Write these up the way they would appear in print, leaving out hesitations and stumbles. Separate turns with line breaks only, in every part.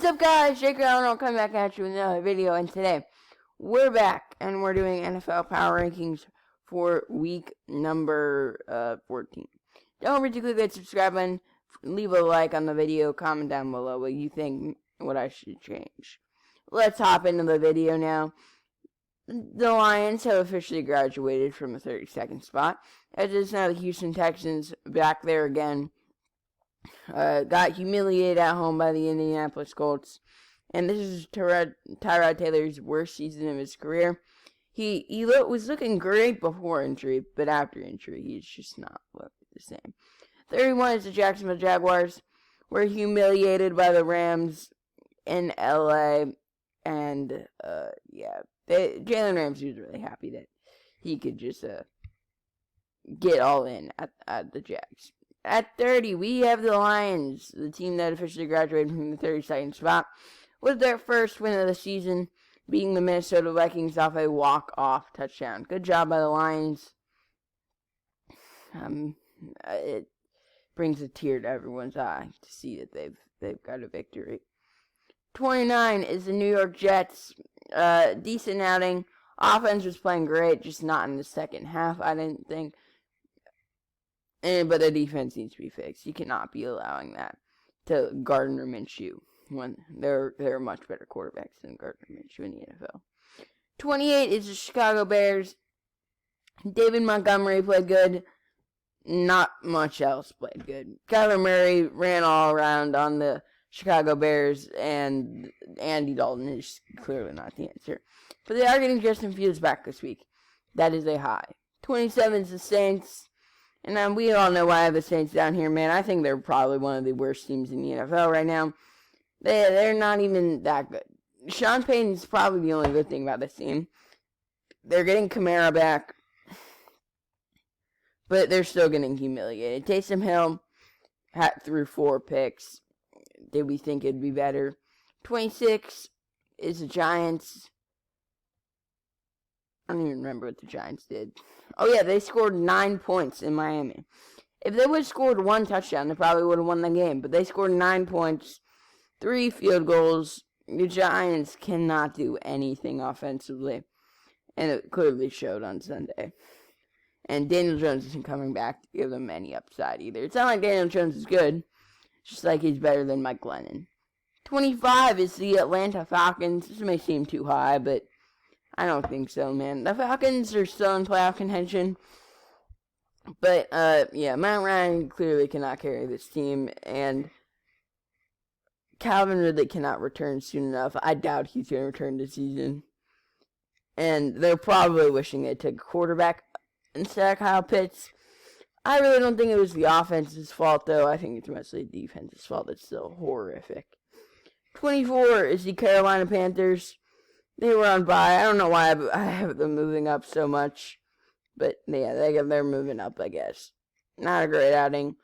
What's up, guys? Jake Allen coming back at you with another video, and today we're back and we're doing NFL Power Rankings for week number 14. Don't forget to click that subscribe button, leave a like on the video, comment down below what you think, what I should change. Let's hop into the video now. The Lions have officially graduated from the 32nd spot, as it's now the Houston Texans back there again. Got humiliated at home by the Indianapolis Colts, and this is Tyrod Taylor's worst season of his career. He was looking great before injury, but after injury, he's just not looking the same. 31 is the Jacksonville Jaguars. Were humiliated by the Rams in LA, and Jalen Ramsey was really happy that he could just get all in at the Jags. At 30, we have the Lions, the team that officially graduated from the 32nd spot, with their first win of the season, beating the Minnesota Vikings off a walk-off touchdown. Good job by the Lions. It brings a tear to everyone's eye to see that they've got a victory. 29 is the New York Jets. Decent outing. Offense was playing great, just not in the second half, I didn't think. But the defense needs to be fixed. You cannot be allowing that to Gardner Minshew when there are much better quarterbacks than Gardner Minshew in the NFL. 28 is the Chicago Bears. David Montgomery played good. Not much else played good. Kyler Murray ran all around on the Chicago Bears, and Andy Dalton is clearly not the answer. But they are getting Justin Fields back this week. That is a high. 27 is the Saints. And we all know why I have the Saints down here, man. I think they're probably one of the worst teams in the NFL right now. They're not even that good. Sean Payton's probably the only good thing about this team. They're getting Kamara back, but they're still getting humiliated. Taysom Hill threw 4 picks. Did we think it'd be better? 26 is the Giants. I don't even remember what the Giants did. Oh, yeah, they scored 9 points in Miami. If they would have scored 1 touchdown, they probably would have won the game. But they scored 9 points, 3 field goals. The Giants cannot do anything offensively. And it clearly showed on Sunday. And Daniel Jones isn't coming back to give them any upside either. It's not like Daniel Jones is good. It's just like he's better than Mike Glennon. 25 is the Atlanta Falcons. This may seem too high, but I don't think so, man. The Falcons are still in playoff contention. But, Matt Ryan clearly cannot carry this team. And Calvin Ridley cannot return soon enough. I doubt he's going to return this season. And they're probably wishing they took a quarterback instead of Kyle Pitts. I really don't think it was the offense's fault, though. I think it's mostly the defense's fault. It's still horrific. 24 is the Carolina Panthers. They were on bye. I don't know why I have them moving up so much. But, yeah, they're moving up, I guess. Not a great outing.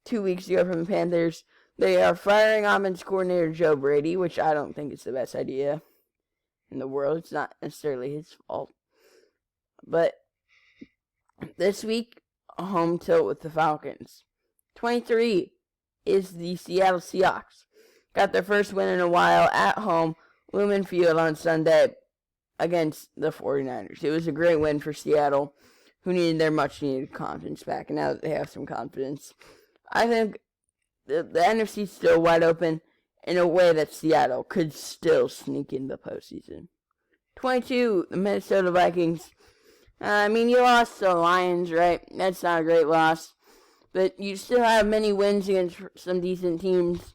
2 weeks ago from the Panthers, they are firing offense coordinator Joe Brady, which I don't think is the best idea in the world. It's not necessarily his fault. But this week, a home tilt with the Falcons. 23 is the Seattle Seahawks. Got their first win in a while at home. Lumen Field on Sunday against the 49ers. It was a great win for Seattle, who needed their much-needed confidence back. And now that they have some confidence, I think the NFC is still wide open in a way that Seattle could still sneak into the postseason. 22, the Minnesota Vikings. You lost to the Lions, right? That's not a great loss. But you still have many wins against some decent teams.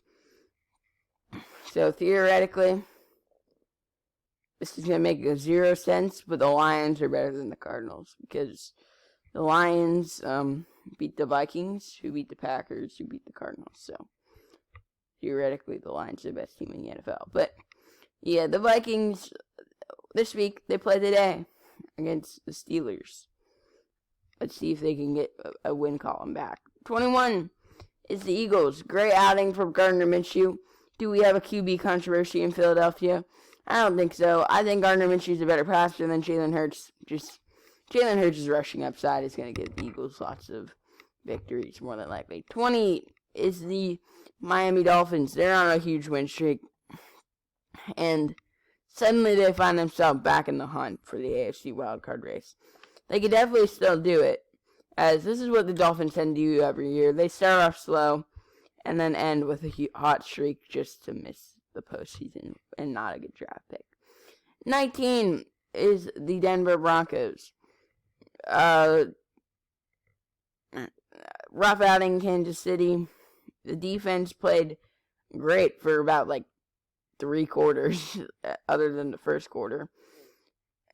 So, theoretically, this is going to make 0 sense, but the Lions are better than the Cardinals because the Lions beat the Vikings, who beat the Packers, who beat the Cardinals. So, theoretically, the Lions are the best team in the NFL. But, yeah, the Vikings, this week, they play today against the Steelers. Let's see if they can get a win column back. 21 is the Eagles. Great outing from Gardner Minshew. Do we have a QB controversy in Philadelphia? I don't think so. I think Gardner Minshew is a better passer than Jalen Hurts. Jalen Hurts' rushing upside is going to give the Eagles lots of victories, more than likely. 20 is the Miami Dolphins, they're on a huge win streak. And suddenly they find themselves back in the hunt for the AFC wildcard race. They could definitely still do it, as this is what the Dolphins tend to do every year. They start off slow and then end with a hot streak just to miss the postseason and not a good draft pick. 19 is the Denver Broncos. Rough outing, Kansas City. The defense played great for about 3 quarters, other than the first quarter.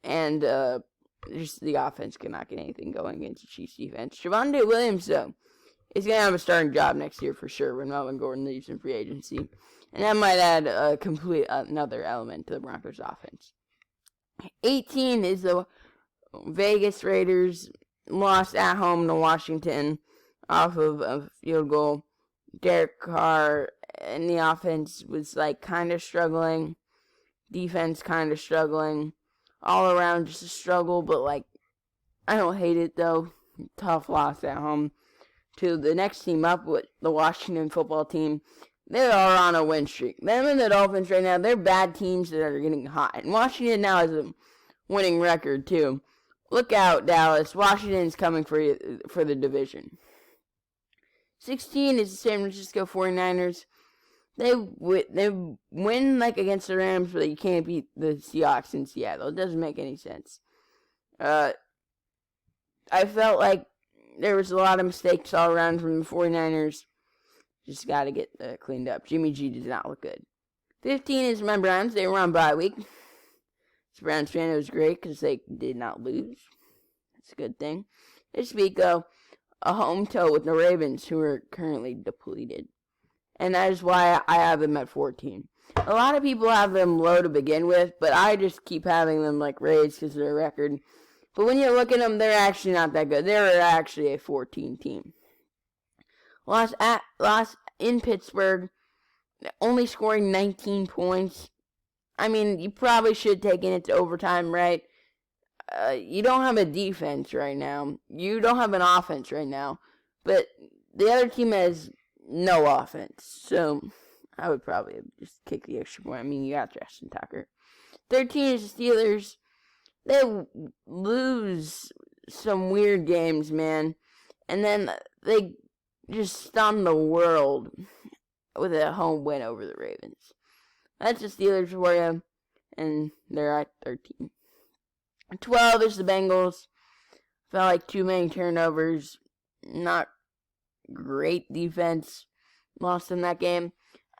And just the offense could not get anything going against the Chiefs defense. Javonte Williams, though, is going to have a starting job next year for sure when Melvin Gordon leaves in free agency. And that might add another element to the Broncos offense. 18 is the Vegas Raiders, lost at home to Washington off of a field goal. Derek Carr and the offense was kind of struggling. Defense kind of struggling. All around just a struggle, but I don't hate it though. Tough loss at home to the next team up with the Washington football team. They are on a win streak. Them and the Dolphins right now, they're bad teams that are getting hot. And Washington now has a winning record too. Look out, Dallas. Washington's coming for you, for the division. 16 is the San Francisco 49ers. They win against the Rams, but you can't beat the Seahawks in Seattle. It doesn't make any sense. I felt like there was a lot of mistakes all around from the 49ers. Just got to get cleaned up. Jimmy G did not look good. 15 is my Browns. They were on bye week. As a Browns fan, it was great because they did not lose. That's a good thing. This week, though, a home toe with the Ravens, who are currently depleted. And that is why I have them at 14. A lot of people have them low to begin with, but I just keep having them raised because of their record. But when you look at them, they're actually not that good. They're actually a 14 team. Lost in Pittsburgh, only scoring 19 points. I mean, you probably should have taken it to overtime, right? You don't have a defense right now. You don't have an offense right now. But the other team has no offense. So I would probably have just kicked the extra point. I mean, you got Justin Tucker. 13 is the Steelers. They lose some weird games, man. And then they just stun the world with a home win over the Ravens. That's the Steelers for you. And they're at 13. 12 is the Bengals. Felt like too many turnovers. Not great defense. Lost in that game.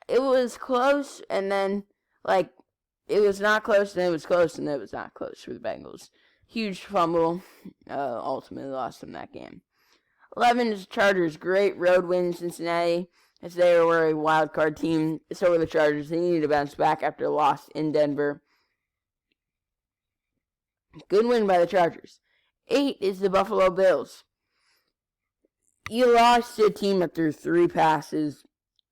It was close, and then, it was not close, and it was close, and it was not close for the Bengals. Huge fumble. Ultimately lost in that game. 11 is the Chargers. Great road win in Cincinnati, as they were a wild card team. So were the Chargers. They needed to bounce back after a loss in Denver. Good win by the Chargers. 8 is the Buffalo Bills. You lost to a team that threw 3 passes.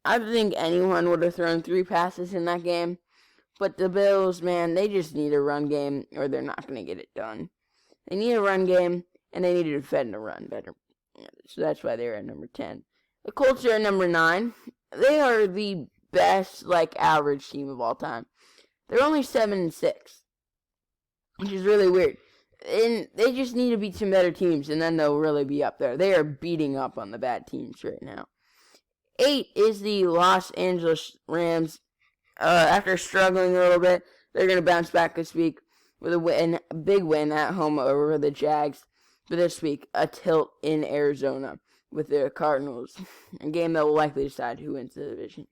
I don't think anyone would have thrown 3 passes in that game. But the Bills, man, they just need a run game or they're not going to get it done. They need a run game, and they need to defend the run better. So that's why they're at number 10. The Colts are at number 9. They are the best, average team of all time. They're only 7-6, which is really weird. And they just need to beat some better teams, and then they'll really be up there. They are beating up on the bad teams right now. 8 is the Los Angeles Rams. After struggling a little bit, they're going to bounce back this week with a big win at home over the Jags. But this week, a tilt in Arizona with the Cardinals. A game that will likely decide who wins the division.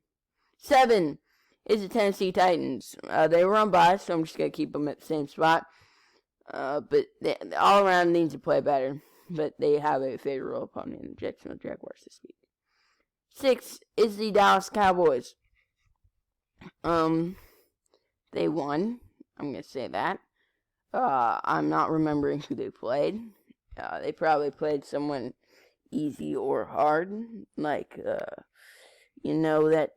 7 is the Tennessee Titans. They were on bye, so I'm just going to keep them at the same spot. But they all around needs to play better. But they have a favorable opponent in the Jacksonville Jaguars this week. 6 is the Dallas Cowboys. They won. I'm going to say that. I'm not remembering who they played. They probably played someone easy or hard. That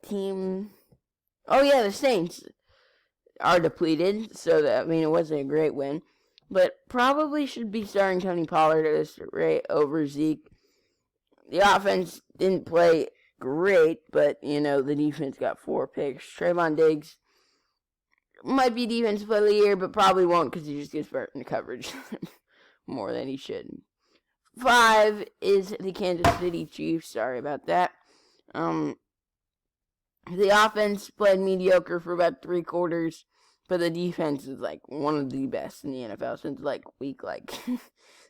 team. Oh, yeah, the Saints are depleted. So, it wasn't a great win. But probably should be starting Tony Pollard at this rate over Zeke. The offense didn't play great, but, the defense got 4 picks. Trayvon Diggs might be defensive player of the year, but probably won't because he just gets burnt in the coverage more than he should. 5 is the Kansas City Chiefs. Sorry about that. The offense played mediocre for about 3 quarters, but the defense is one of the best in the NFL since week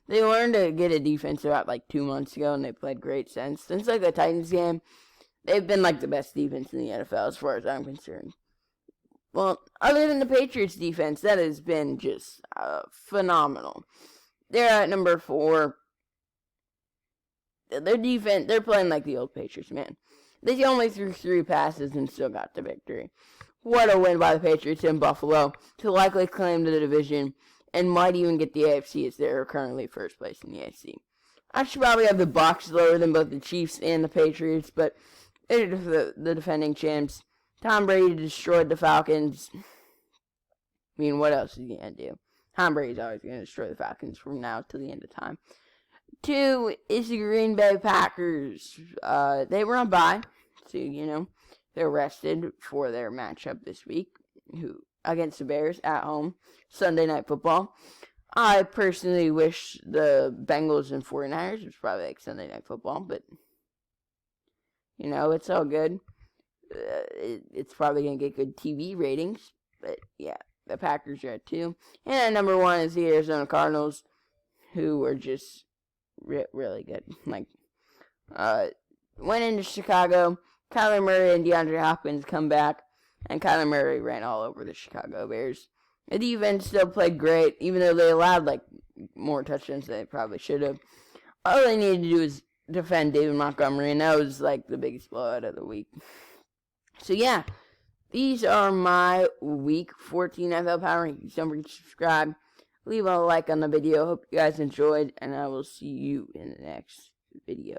they learned to get a defense about 2 months ago, and they played great since the Titans game. They've been the best defense in the NFL as far as I'm concerned. Well, other than the Patriots defense, that has been just phenomenal. They're at number 4. Their defense, they're playing like the old Patriots, man. They only threw 3 passes and still got the victory. What a win by the Patriots in Buffalo to likely claim the division and might even get the AFC as they're currently first place in the AFC. I should probably have the Bucs lower than both the Chiefs and the Patriots, but they're the defending champs. Tom Brady destroyed the Falcons. I mean, what else is he going to do? Tom Brady's always going to destroy the Falcons from now to the end of time. 2 is the Green Bay Packers. They were on bye, so, they're rested for their matchup this week against the Bears at home, Sunday Night Football. I personally wish the Bengals and 49ers was probably Sunday Night Football, but, it's all good. It's probably going to get good TV ratings, but, yeah, the Packers are at 2. And at number 1 is the Arizona Cardinals, who are just really good. Went into Chicago. Kyler Murray and DeAndre Hopkins come back, and Kyler Murray ran all over the Chicago Bears. The defense still played great, even though they allowed more touchdowns than they probably should have. All they needed to do was defend David Montgomery, and that was the biggest blowout of the week. So yeah, these are my Week 14 NFL Power Rankings. Don't forget to subscribe. Leave a like on the video. Hope you guys enjoyed, and I will see you in the next video.